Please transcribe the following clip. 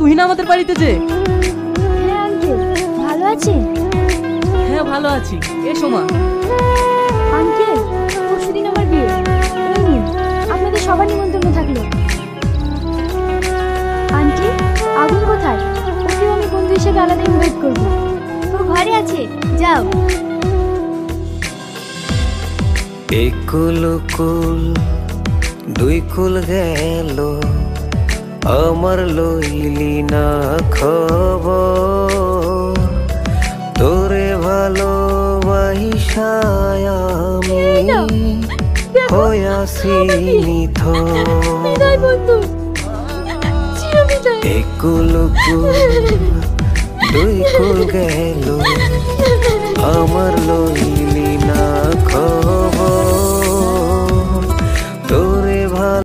তুই না আমাদের বাড়িতে যে? হ্যাঁ আঙ্কেল, ভালো আছেন? হ্যাঁ ভালো আছি। এসো মা। আঙ্কেল, পরশুদিন আমার বিয়ে। এই নিন, আপনাদের সবার নিমন্ত্রণ থাকলো। আন্টি, আগুন কোথায়? ওকেও আমি বন্ধু হিসেবে আলাদা ইনভাইট করবো। ও ঘরে আছে, যাও। একুল কুল দুই কুল গেল, আমার লইলি না খবর। তোরে ভালোবাসায় আমি হইয়াছি নিথর। বন্ধু, চিরবিদায়। একুল কুল দুই কুল গেল, আমার লইলি না খবর।